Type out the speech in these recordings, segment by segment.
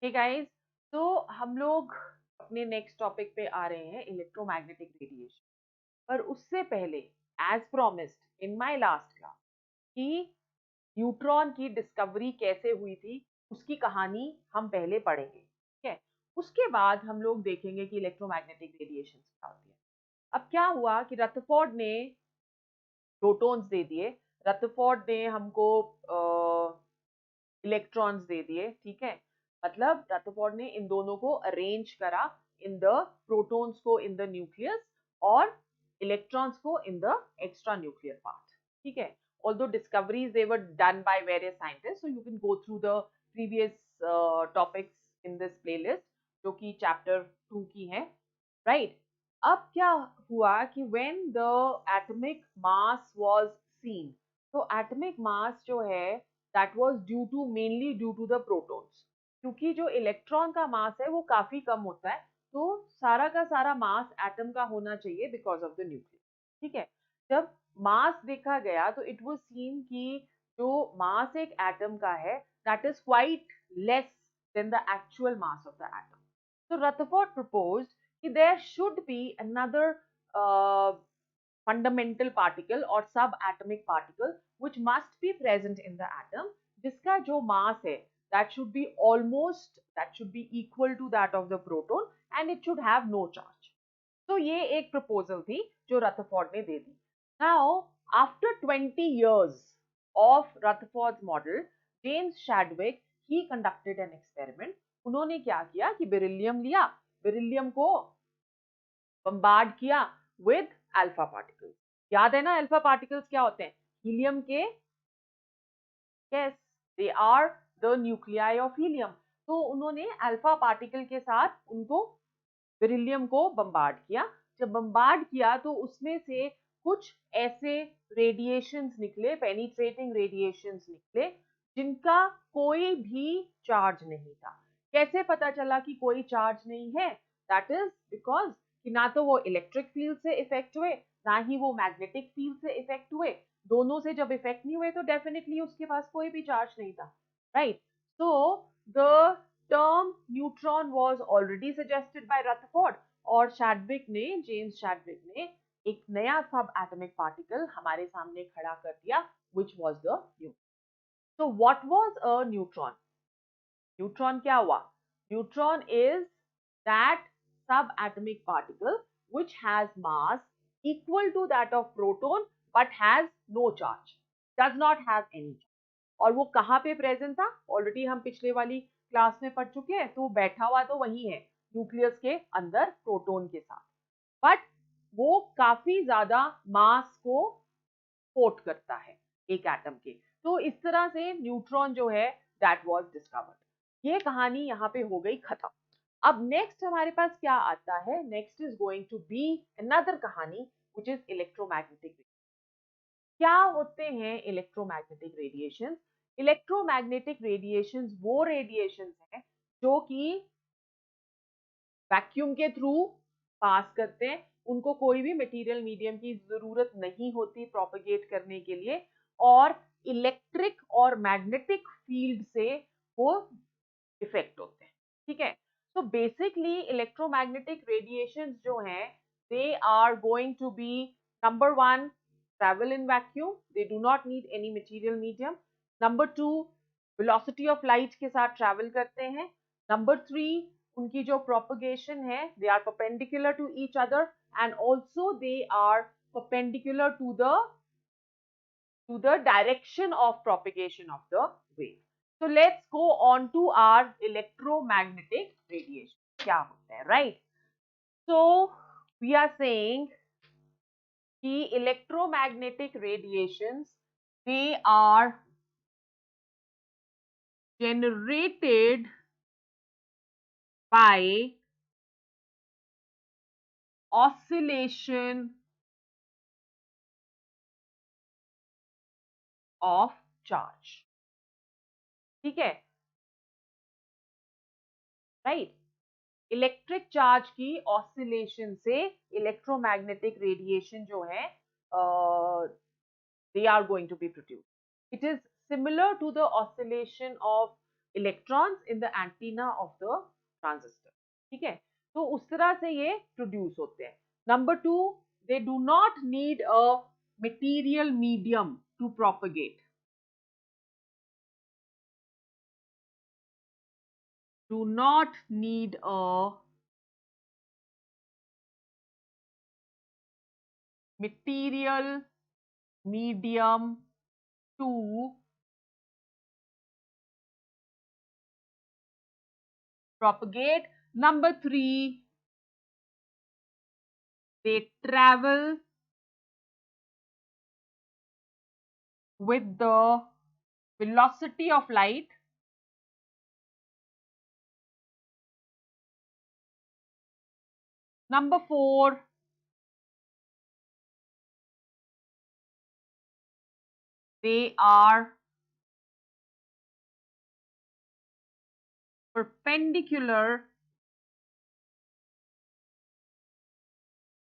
Hey guys, तो हम लोग अपने नेक्स्ट टॉपिक पे आ रहे हैं, इलेक्ट्रोमैग्नेटिक रेडिएशन। पर उससे पहले, as promised in my last class, कि न्यूट्रॉन की डिस्कवरी कैसे हुई थी उसकी कहानी हम पहले पढ़ेंगे, ठीक है। उसके बाद हम लोग देखेंगे कि इलेक्ट्रोमैग्नेटिक रेडिएशन क्या होती है। अब क्या हुआ कि रदरफोर्ड ने प्रोटॉन्स दे दिए, रदरफोर्ड ने हमको इलेक्ट्रॉन्स दे दिए, ठीक है। मतलब रदरफोर्ड ने इन दोनों को अरेंज करा, इन द प्रोटॉन्स को इन द न्यूक्लियस और इलेक्ट्रॉन्स को in the extra nuclear part, ठीक है। although discoveries they were done by various scientists, so you can go through the previous topics in this playlist जो कि chapter 2 की है, right. अब क्या हुआ कि when the atomic mass was seen, तो एटॉमिक मास जो है that was due to mainly due to the protons, क्योंकि जो इलेक्ट्रॉन का मास है वो काफी कम होता है, तो सारा का सारा मास एटम का होना चाहिए बिकॉज ऑफ द न्यूक्लियस, ठीक है। जब मास देखा गया तो इट वाज सीन कि जो मास एक एटम का है that is quite less than the actual mass of the atom. So Rutherford proposed that there should be another fundamental particle or subatomic particle which must be present in the atom, जिसका जो mass है that should be equal to that of the proton and it should have no charge. तो ये एक proposal थी जो Rutherford ने दे दी। Now after 20 years of Rutherford's model, James Chadwick he conducted an experiment. उन्होंने क्या किया कि बेरिलियम लिया, बेरिलियम को बम्बार्ड किया विद अल्फा पार्टिकल्स। याद है ना अल्फा पार्टिकल्स क्या होते हैं? हीलियम के, yes, they are the nuclei of helium. तो उन्होंने अल्फा पार्टिकल के साथ उनको बेरिलियम को बम्बार्ड किया। जब बम्बार्ड किया तो उसमें से कुछ ऐसे रेडिएशंस निकले, पेनिट्रेटिंग रेडिएशंस निकले, जिनका कोई भी चार्ज नहीं था। कैसे पता चला कि कोई चार्ज नहीं है? दैट इज बिकॉज कि ना तो वो इलेक्ट्रिक फील्ड से इफेक्ट हुए, ना ही वो मैग्नेटिक फील्ड से इफेक्ट हुए। दोनों से जब इफेक्ट नहीं हुए तो डेफिनेटली उसके पास कोई भी चार्ज नहीं था, right. So the term neutron was already suggested by Rutherford और शैडविक ने, जेम्स शैडविक ने एक नया सब एटॉमिक पार्टिकल हमारे सामने खड़ा कर दिया which was the neutron. So what was a neutron? Neutron क्या हुआ? Neutron is that subatomic particle which has mass equal to that of proton but has no charge, does not have any charge. और वो कहाँ पे present था? Already हम पिछले वाली क्लास में पढ़ चुके हैं। तो बैठा हुआ तो वही है, न्यूक्लियस के अंदर प्रोटॉन के साथ, बट वो काफी ज्यादा मास को सपोर्ट करता है एक एटम के। तो इस तरह से न्यूट्रॉन जो है दैट वाज डिस्कवर्ड। ये कहानी यहाँ पे हो गई खत्म। अब नेक्स्ट हमारे पास क्या आता है? Next is going to be another कहानी व्हिच इज इलेक्ट्रोमैग्नेटिक। क्या होते हैं इलेक्ट्रोमैग्नेटिक रेडिएशंस? इलेक्ट्रोमैग्नेटिक रेडिएशंस वो रेडिएशंस हैं जो कि वैक्यूम के थ्रू पास करते हैं। उनको कोई भी मटेरियल मीडियम की जरूरत नहीं होती प्रोपेगेट करने के लिए, और इलेक्ट्रिक और मैग्नेटिक फील्ड से वो इफेक्ट होते हैं, ठीक है। तो बेसिकली इलेक्ट्रोमैग्नेटिक रेडिएशंस जो हैं they are going to be, number one, travel in vacuum, they do not need any material medium. Number two, velocity of light के साथ travel करते हैं। नंबर थ्री, उनकी जो propagation है they are perpendicular to each other and also they are perpendicular to the direction of propagation of the wave. So let's go on to our electromagnetic radiation. क्या होता है, right? So we are saying कि electromagnetic radiations they are generated by oscillation of charge, ठीक है, right. Electric charge की oscillation से electromagnetic radiation जो है they are going to be produced. It is similar to the oscillation of electrons in the antenna of the transistor. ठीक है, तो उस तरह से ये प्रोड्यूस होते हैं. Number 2, they do not need a material medium to propagate. Do not need a material medium to propagate. Number 3, they travel with the velocity of light. Number 4, they are perpendicular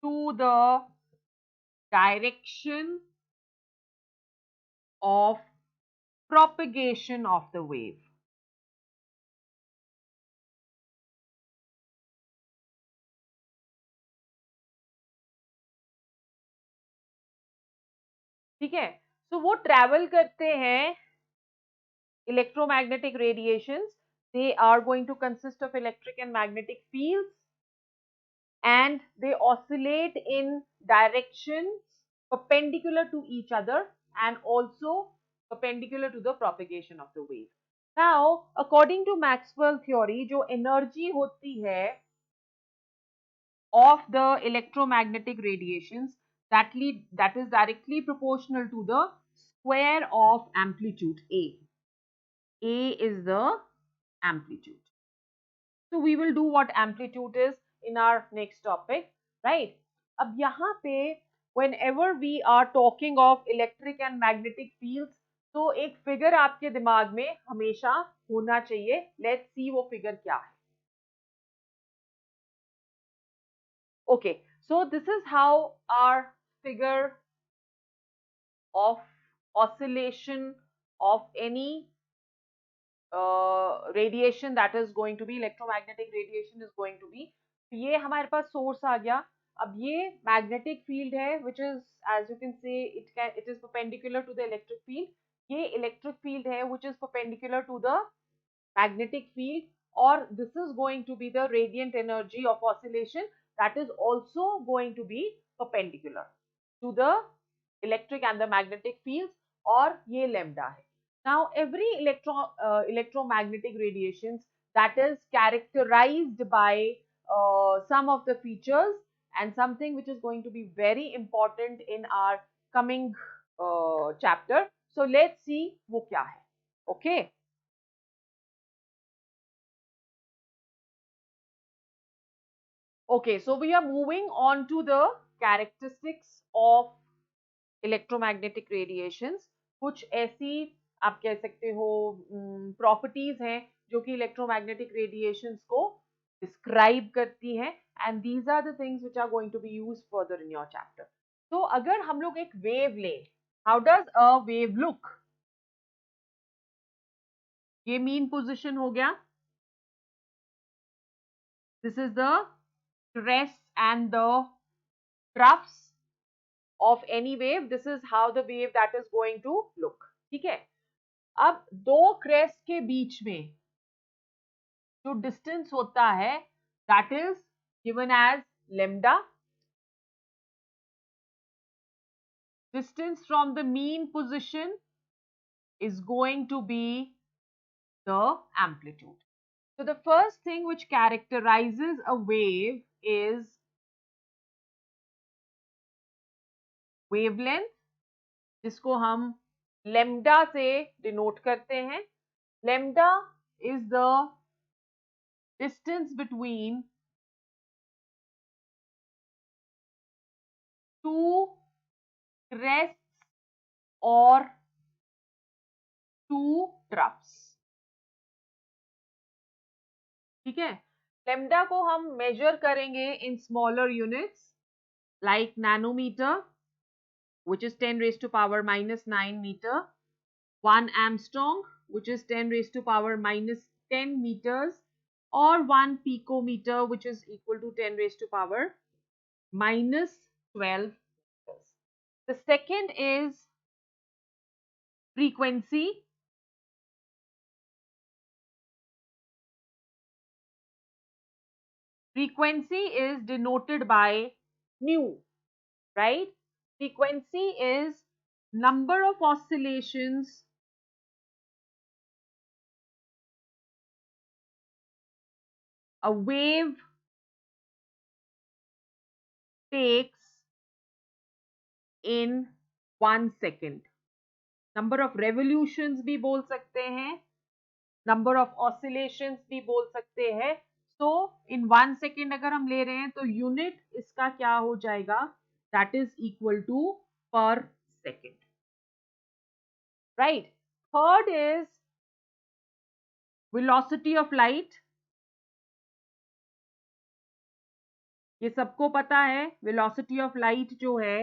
to the direction of propagation of the wave. ठीक है, so वो travel करते हैं electromagnetic radiations. They are going to consist of electric and magnetic fields, and they oscillate in directions perpendicular to each other and also perpendicular to the propagation of the wave. Now, according to Maxwell theory, जो energy होती है of the electromagnetic radiations, that is directly proportional to the square of amplitude A. A is the amplitude. So we will do what amplitude is in our next topic, right? अब यहाँ पे whenever we are talking of electric and magnetic fields, तो एक figure आपके दिमाग में हमेशा होना चाहिए. Let's see वो फिगर क्या है. Okay, so this is how our figure of oscillation of any radiation, that is going to be electromagnetic radiation, is going to be. ये हमारे पास सोर्स आ गया. अब ये मैग्नेटिक फील्ड है which is, as you can say, it is perpendicular to the electric field. ये electric field है which is perpendicular to the magnetic field, or this is going to be the radiant energy of oscillation that is also going to be perpendicular to the electric and the magnetic fields, और ये lambda है. Now every electromagnetic radiations that is characterized by some of the features, and something which is going to be very important in our coming chapter. So let's see वो क्या है. Okay. Okay, so we are moving on to the characteristics of electromagnetic radiations. कुछ ऐसी आप कह सकते हो properties हैं जो कि इलेक्ट्रोमैग्नेटिक रेडिएशंस को डिस्क्राइब करती हैं, and these are the things which are going to be used further in your chapter. तो अगर हम लोग एक वेव लें, how does a wave look? ये मीन पोजीशन हो गया. This is the crest and the troughs of any wave. This is how the wave that is going to look. ठीक है, अब दो क्रेस्ट के बीच में जो डिस्टेंस होता है that is given as lambda. Distance from the mean position is going to be the amplitude. So the first thing which characterizes a wave is wavelength, जिसको हम lambda से डिनोट करते हैं. Lambda is the distance between two crests or two troughs. ठीक है, lambda को हम major करेंगे in smaller units like nanometer, which is 10 raised to power minus 9 meter, 1 angstrom, which is 10 raised to power minus 10 meters, or 1 picometer, which is equal to 10 raised to power minus 12 meters. The second is frequency. Frequency is denoted by nu, right? Frequency is number of oscillations a wave takes in 1 second. Number of revolutions भी बोल सकते हैं, number of oscillations भी बोल सकते हैं. सो इन 1 second अगर हम ले रहे हैं तो यूनिट इसका क्या हो जाएगा, दैट इज इक्वल टू पर second, right. Third is velocity of light. ये सबको पता है, वेलोसिटी ऑफ लाइट जो है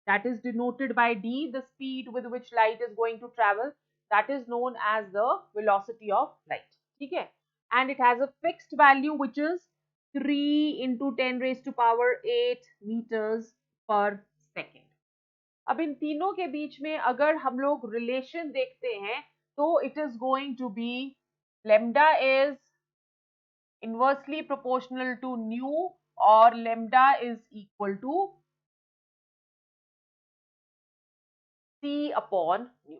that is denoted by d, the speed with which light is going to travel, that is known as the velocity of light. ठीक है, and it has a fixed value which is 3 into 10 raised to power 8 meters per second. अब इन तीनों के बीच में अगर हम लोग relation देखते हैं तो it is going to be lambda is inversely proportional to nu, or lambda is equal to C upon nu.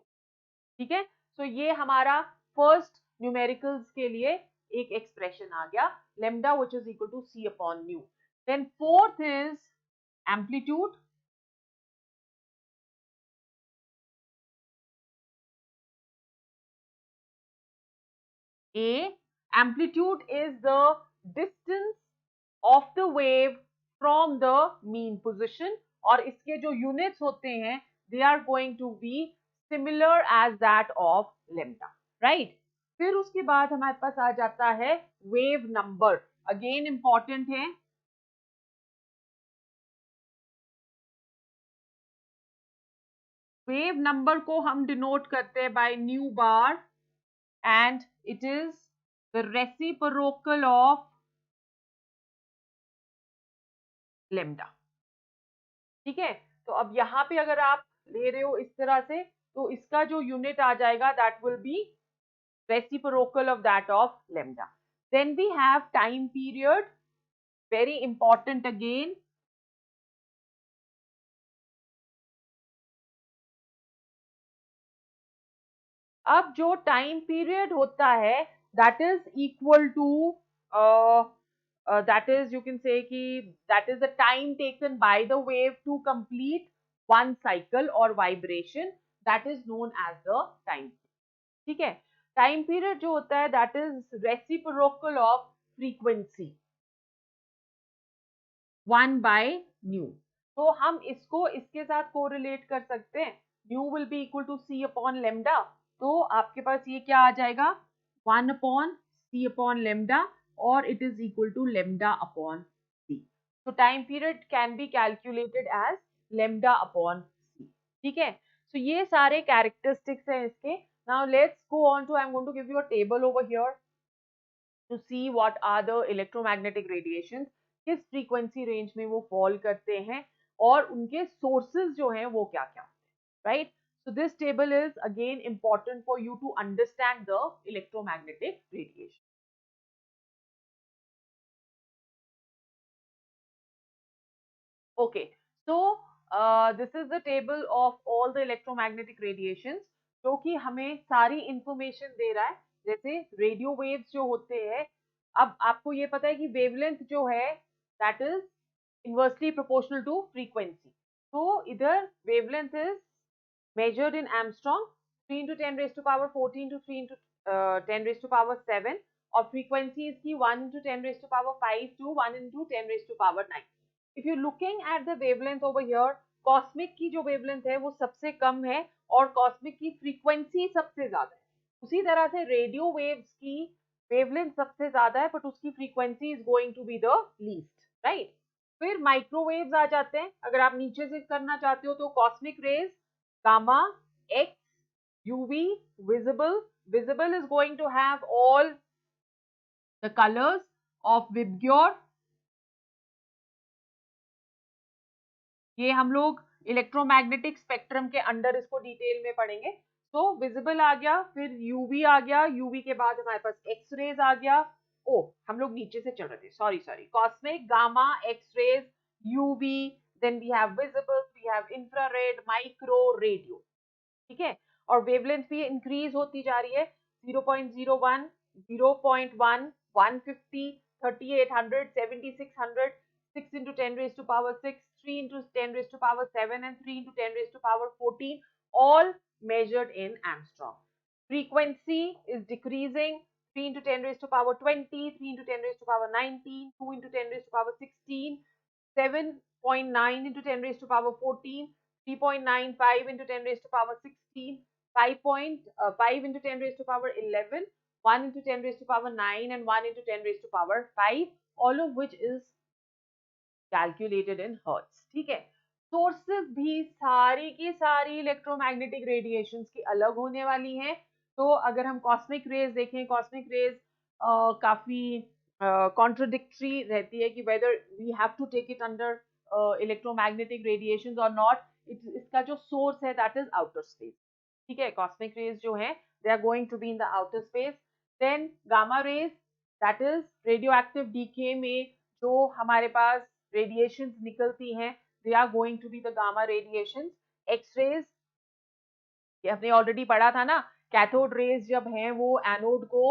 ठीक है, तो ये हमारा फर्स्ट न्यूमेरिकल्स के लिए एक एक्सप्रेशन आ गया, lambda which is equal to c upon nu. Then fourth is amplitude. A, amplitude is the distance of the wave from the mean position, और इसके जो यूनिट्स होते हैं they are going to be similar as that of lambda, right. फिर उसके बाद हमारे पास आ जाता है वेव नंबर. अगेन इंपॉर्टेंट है. वेव नंबर को हम डिनोट करते हैं by nu bar, and it is the reciprocal of lambda. ठीक है, तो अब यहाँ पे अगर आप ले रहे हो इस तरह से तो इसका जो यूनिट आ जाएगा that will be reciprocal of that of lambda. Then we have time period, very important again. अब जो टाइम पीरियड होता है that is equal to that is, you can say कि that is the time taken by the wave to complete one cycle or vibration, that is known as the time. ठीक है, time period जो होता है that is reciprocal of frequency 1 by nu. तो हम इसको इसके साथ कोरिलेट कर सकते हैं. nu will be equal to c upon lambda. तो आपके पास ये क्या आ जाएगा, 1 upon c upon lambda, or it is equal to lambda upon c. So time period can be calculated as lambda upon c. ठीक है, so ये सारे characteristics हैं इसके. Now let's go on to, I'm going to give you a table over here to see what are the electromagnetic radiations, किस frequency range में वो fall करते हैं और उनके sources जो हैं वो क्या क्या, right? So this table is again important for you to understand the electromagnetic radiation. Okay, so this is the table of all the electromagnetic radiations जो कि हमें सारी information दे रहा है. जैसे रेडियो वेव्स जो होते हैं, अब आपको ये पता है कि वेवलेंथ जो है that is inversely proportional to frequency. तो इधर wavelength is measured in Armstrong, 3 into 10 raised to power 14 to 3 into 10 raised to power 7, और frequency इसकी 1 into 10 raised to power 5 to 1 into 10 raised to power 9. If you looking at the wavelength over here, cosmic की जो wavelength है वो सबसे कम है और cosmic की फ्रीक्वेंसी सबसे ज्यादा है. उसी तरह से रेडियो वेव्स की वेवलेंथ सबसे ज्यादा है बट उसकी frequency is going to be the least, right. फिर माइक्रोवेव्स आ जाते हैं. अगर आप नीचे से करना चाहते हो तो cosmic rays, gamma, x, UV, visible, visible is going to have all the colors of Vibgyor. ये हम लोग इलेक्ट्रोमैग्नेटिक स्पेक्ट्रम के अंडर इसको डिटेल में पढ़ेंगे. तो विजिबल आ गया, फिर यूवी आ गया, यूवी के बाद हमारे पास एक्स रेज आ गया. ओ हम लोग नीचे से चल रहे थे, sorry sorry. Cosmic, gamma, x rays, UV, then we have visible, we have infrared, micro, radio. ठीक है. और वेवलेंथ भी इंक्रीज होती जा रही है. 0.01, 0.1, 150, 3800, 7600, 6 into 10 raised to power 6, 3 into 10 raised to power 7, and 3 into 10 raised to power 14, all measured in Armstrong. Frequency is decreasing. 3 into 10 raised to power 20, 3 into 10 raised to power 19, 2 into 10 raised to power 16, 7.9 into 10 raised to power 14, 3.95 into 10 raised to power 16, 5.5 into 10 raised to power 11, 1 into 10 raised to power 9, and 1 into 10 raised to power 5, all of which is calculated in hertz. ठीक है. Sources भी सारी की सारी electromagnetic radiations की अलग होने वाली हैं. तो अगर हम कॉस्मिक रेज देखें, कॉस्मिक रेज काफी कॉन्ट्रोडिक्टरी रहती है कि whether we have to take it under electromagnetic radiations और नॉट. इसका जो सोर्स है दैट इज आउटर स्पेस. ठीक है. कॉस्मिक रेज जो है they are going to be in the outer space. Then gamma rays, that is radioactive decay में जो हमारे पास रेडिएशंस निकलती हैं, they are going to be the gamma radiations. X-rays ये हमने ऑलरेडी पढ़ा था ना. कैथोड रेज जब हैं वो एनोड को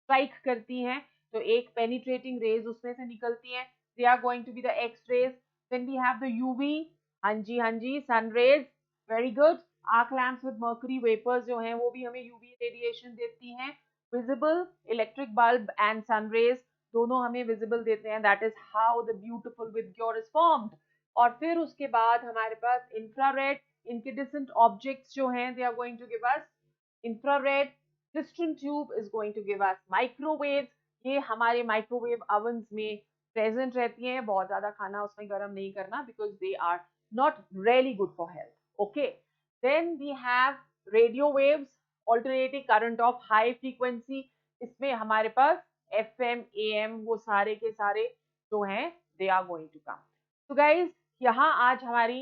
स्ट्राइक करती हैं, तो एक पेनिट्रेटिंग रेज उसमें से निकलती हैं. They are going to be the X rays. Then we have the UV. हाँ जी, sun rays. Very good. Arc lamps with mercury vapours जो हैं वो भी हमें यूवी रेडिएशन देती हैं. Visible electric bulb and sun rays दोनों हमें विजिबल देते हैं. That is how the beautiful VIBGYOR is formed. और फिर उसके बाद हमारे पास इंफ्रारेड incandescent objects जो हैं they are going to give us infrared. Piston tube is going to give us microwaves. ये हमारे माइक्रोवेव ovens में प्रेजेंट रहती हैं. बहुत ज्यादा खाना उसमें गर्म नहीं करना because they are not really good for health. Okay. Then we have radio waves, alternating current of high frequency. इसमें हमारे पास FM, AM वो सारे के सारे जो हैं they are going to come. So guys, यहाँ आज हमारी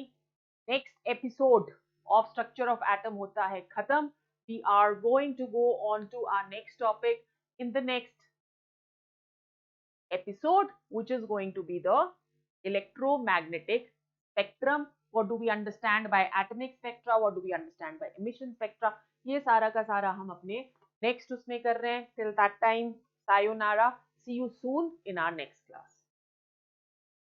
next episode of structure of atom होता है खत्म. We are going to go on to our next topic in the next episode, which is going to be the electromagnetic spectrum. What do we understand by atomic spectra? What do we understand by emission spectra? ये सारा का सारा हम अपने next उसमें कर रहे हैं. Till that time, sayonara. See you soon in our next class.